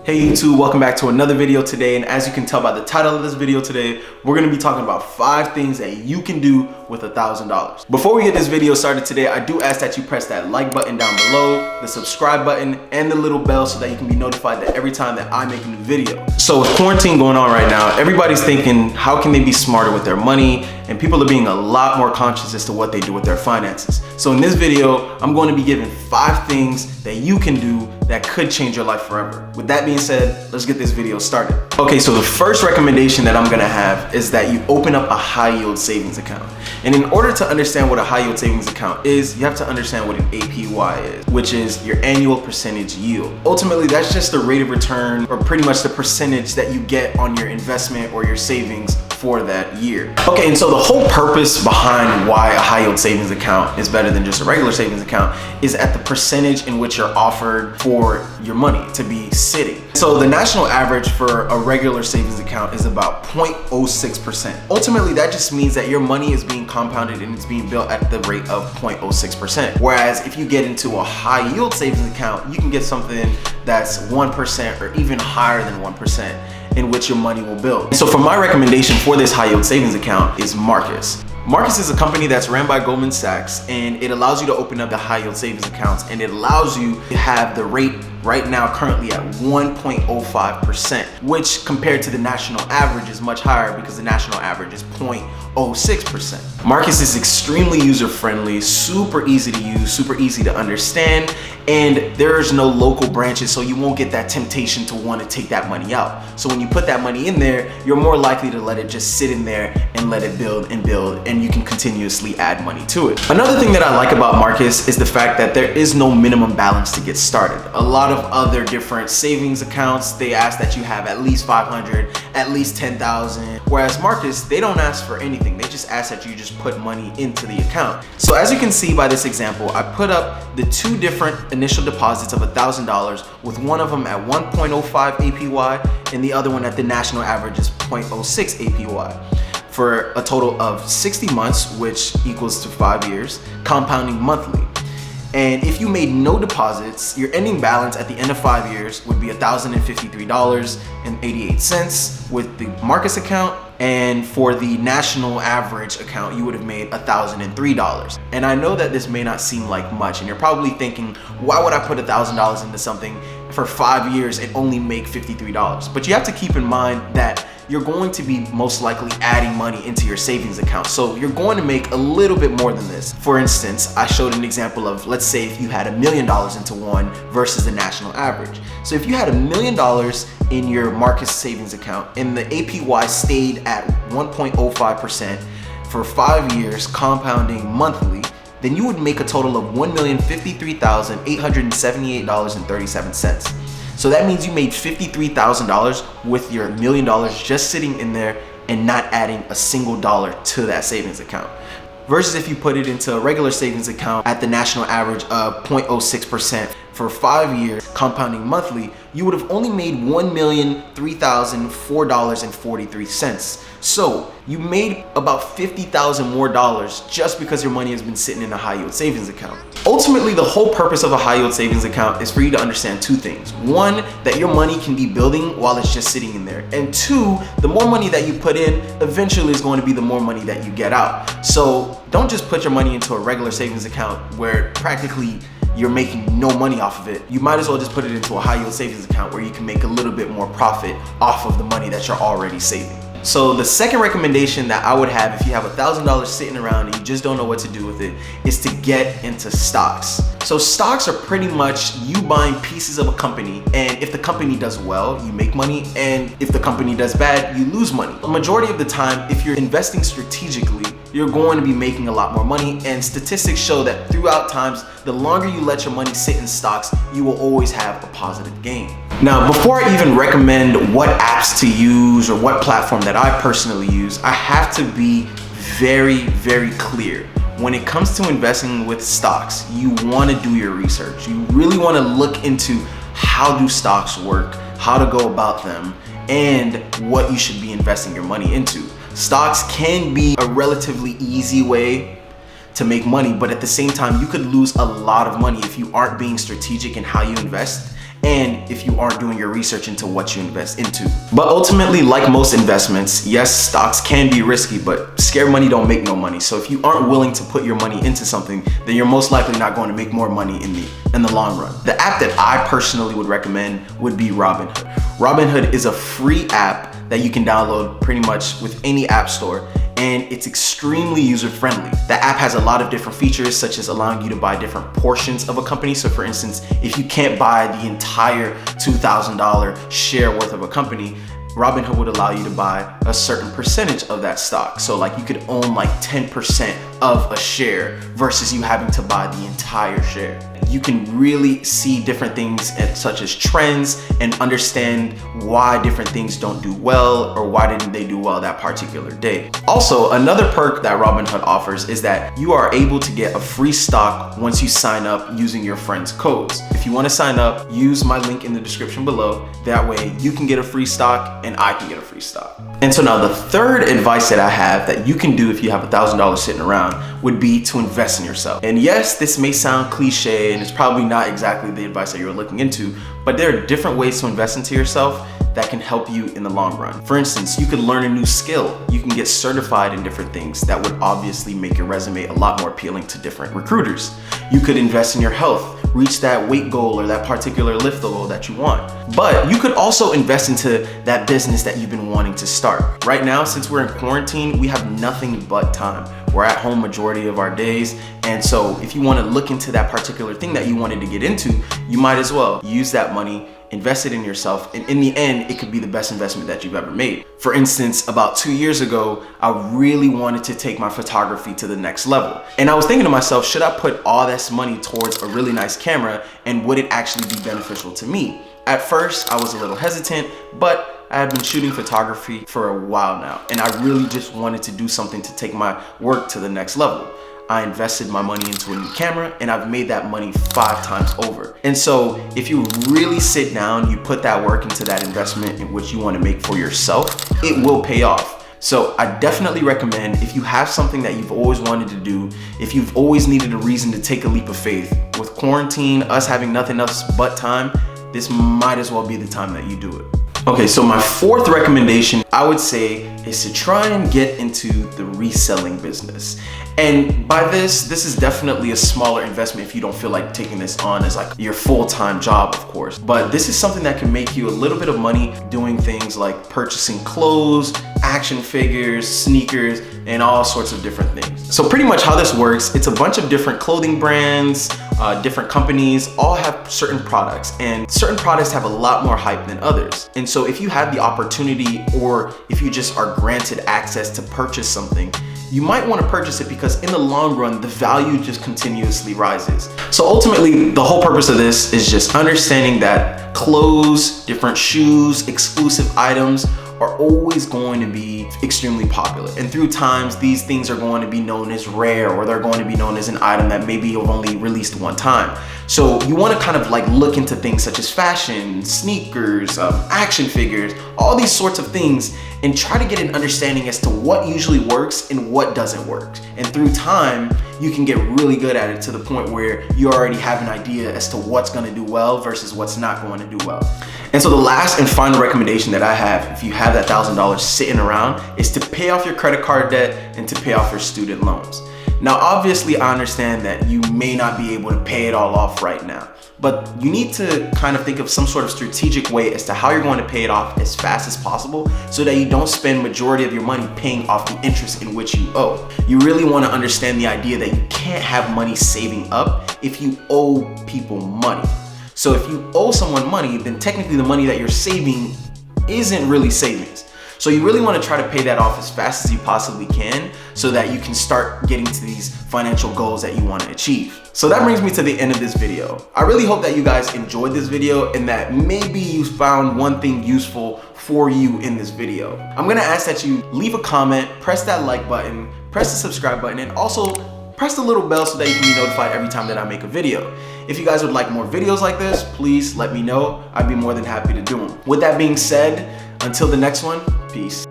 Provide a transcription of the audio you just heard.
Hey YouTube, welcome back to another video today, and as you can tell by the title of this video today, we're going to be talking about 5 things that you can do with $1,000. Before we get this video started today, I do ask that you press that like button down below, the subscribe button, and the little bell so that you can be notified that every time that I make a new video. So with quarantine going on right now, everybody's thinking how can they be smarter with their money, and people are being a lot more conscious as to what they do with their finances. So in this video, I'm going to be giving 5 things that you can do that could change your life forever. With that being said, let's get this video started. Okay, so the first recommendation that I'm gonna have is that you open up a high yield savings account. And in order to understand what a high yield savings account is, you have to understand what an APY is, which is your annual percentage yield. Ultimately, that's just the rate of return, or pretty much the percentage that you get on your investment or your savings for that year. Okay, and so the whole purpose behind why a high yield savings account is better than just a regular savings account is at the percentage in which you're offered for your money to be sitting. So the national average for a regular savings account is about 0.06%. Ultimately, that just means that your money is being compounded and it's being built at the rate of 0.06%. Whereas if you get into a high yield savings account, you can get something that's 1% or even higher than 1%. in which your money will build. So for my recommendation for this high yield savings account is Marcus. Marcus is a company that's ran by Goldman Sachs, and it allows you to open up the high yield savings accounts, and it allows you to have the rate right now currently at 1.05%, which compared to the national average is much higher because the national average is 0.06%. Marcus is extremely user-friendly, super easy to use, super easy to understand, and there's no local branches, so you won't get that temptation to want to take that money out. So when you put that money in there, you're more likely to let it just sit in there and let it build, and you can continuously add money to it. Another thing that I like about Marcus is the fact that there is no minimum balance to get started. A lot of other different savings accounts, they ask that you have at least 500, at least 10,000, whereas Marcus, they don't ask for anything. They just ask that you just put money into the account. So as you can see by this example, I put up the 2 different initial deposits of $1,000, with one of them at 1.05 APY and the other one at the national average is 0.06 APY. For a total of 60 months, which equals to 5 years, compounding monthly. And if you made no deposits, your ending balance at the end of 5 years would be $1,053.88 with the Marcus account, and for the national average account, you would have made $1,003. And I know that this may not seem like much, and you're probably thinking, why would I put $1,000 into something for 5 years and only make $53? But you have to keep in mind that you're going to be most likely adding money into your savings account. So you're going to make a little bit more than this. For instance, I showed an example of, let's say if you had $1 million into one versus the national average. So if you had $1 million in your Marcus savings account and the APY stayed at 1.05% for 5 years, compounding monthly, then you would make a total of $1,053,878.37. So that means you made $53,000 with your $1 million just sitting in there and not adding a single dollar to that savings account. Versus if you put it into a regular savings account at the national average of 0.06% for 5 years, compounding monthly, you would have only made $1,003,004.43. So you made about $50,000 more just because your money has been sitting in a high yield savings account. Ultimately, the whole purpose of a high yield savings account is for you to understand 2 things. 1, that your money can be building while it's just sitting in there. And 2, the more money that you put in, eventually is going to be the more money that you get out. So don't just put your money into a regular savings account where practically you're making no money off of it. You might as well just put it into a high yield savings account where you can make a little bit more profit off of the money that you're already saving. So the second recommendation that I would have if you have $1,000 sitting around and you just don't know what to do with it is to get into stocks. So stocks are pretty much you buying pieces of a company, and if the company does well, you make money, and if the company does bad, you lose money. The majority of the time, if you're investing strategically, you're going to be making a lot more money, and statistics show that throughout times, the longer you let your money sit in stocks, you will always have a positive gain. Now, before I even recommend what apps to use or what platform that I personally use, I have to be very, very clear. When it comes to investing with stocks, you want to do your research. You really want to look into how do stocks work, how to go about them, and what you should be investing your money into. Stocks can be a relatively easy way to make money, but at the same time, you could lose a lot of money if you aren't being strategic in how you invest and if you aren't doing your research into what you invest into. But ultimately, like most investments, yes, stocks can be risky, but scared money don't make no money. So if you aren't willing to put your money into something, then you're most likely not going to make more money in the long run. The app that I personally would recommend would be Robinhood. Robinhood is a free app that you can download pretty much with any app store, and it's extremely user-friendly. The app has a lot of different features, such as allowing you to buy different portions of a company. So for instance, if you can't buy the entire $2,000 share worth of a company, Robinhood would allow you to buy a certain percentage of that stock. So like you could own like 10% of a share versus you having to buy the entire share. You can really see different things such as trends and understand why different things don't do well or why didn't they do well that particular day. Also, another perk that Robinhood offers is that you are able to get a free stock once you sign up using your friend's codes. If you want to sign up, use my link in the description below. That way you can get a free stock and I can get a free stock. And so now the third advice that I have that you can do if you have $1,000 sitting around would be to invest in yourself. And yes, this may sound cliche and it's probably not exactly the advice that you're looking into, but there are different ways to invest into yourself that can help you in the long run. For instance, you could learn a new skill. You can get certified in different things that would obviously make your resume a lot more appealing to different recruiters. You could invest in your health, reach that weight goal or that particular lift goal that you want. But you could also invest into that business that you've been wanting to start. Right now, since we're in quarantine, we have nothing but time. We're at home majority of our days. And so if you want to look into that particular thing that you wanted to get into, you might as well use that money, invest it in yourself, and in the end, it could be the best investment that you've ever made. For instance, about 2 years ago, I really wanted to take my photography to the next level. And I was thinking to myself, should I put all this money towards a really nice camera, and would it actually be beneficial to me? At first, I was a little hesitant, but I had been shooting photography for a while now, and I really just wanted to do something to take my work to the next level. I invested my money into a new camera and I've made that money 5 times over. And so if you really sit down, you put that work into that investment in which you want to make for yourself, it will pay off. So I definitely recommend, if you have something that you've always wanted to do, if you've always needed a reason to take a leap of faith, with quarantine, us having nothing else but time, this might as well be the time that you do it. Okay, so my fourth recommendation, I would say, is to try and get into the reselling business. And by this is definitely a smaller investment if you don't feel like taking this on as like your full-time job, of course. But this is something that can make you a little bit of money doing things like purchasing clothes, action figures, sneakers, and all sorts of different things. So pretty much how this works, it's a bunch of different clothing brands, different companies, all have certain products, and certain products have a lot more hype than others. And so if you have the opportunity, or if you just are granted access to purchase something, you might want to purchase it because in the long run, the value just continuously rises. So ultimately, the whole purpose of this is just understanding that clothes, different shoes, exclusive items are always going to be extremely popular. And through times, these things are going to be known as rare, or they're going to be known as an item that maybe you've only released one time. So you want to kind of like look into things such as fashion, sneakers, action figures, all these sorts of things, and try to get an understanding as to what usually works and what doesn't work. And through time, you can get really good at it to the point where you already have an idea as to what's going to do well versus what's not going to do well. And so the last and final recommendation that I have, if you have that $1,000 sitting around, is to pay off your credit card debt and to pay off your student loans. Now, obviously, I understand that you may not be able to pay it all off right now, but you need to kind of think of some sort of strategic way as to how you're going to pay it off as fast as possible so that you don't spend majority of your money paying off the interest in which you owe. You really want to understand the idea that you can't have money saving up if you owe people money. So if you owe someone money, then technically the money that you're saving isn't really savings. So you really want to try to pay that off as fast as you possibly can so that you can start getting to these financial goals that you want to achieve. So that brings me to the end of this video. I really hope that you guys enjoyed this video and that maybe you found one thing useful for you in this video. I'm going to ask that you leave a comment, press that like button, press the subscribe button, and also press the little bell so that you can be notified every time that I make a video. If you guys would like more videos like this, please let me know. I'd be more than happy to do them. With that being said, until the next one, peace.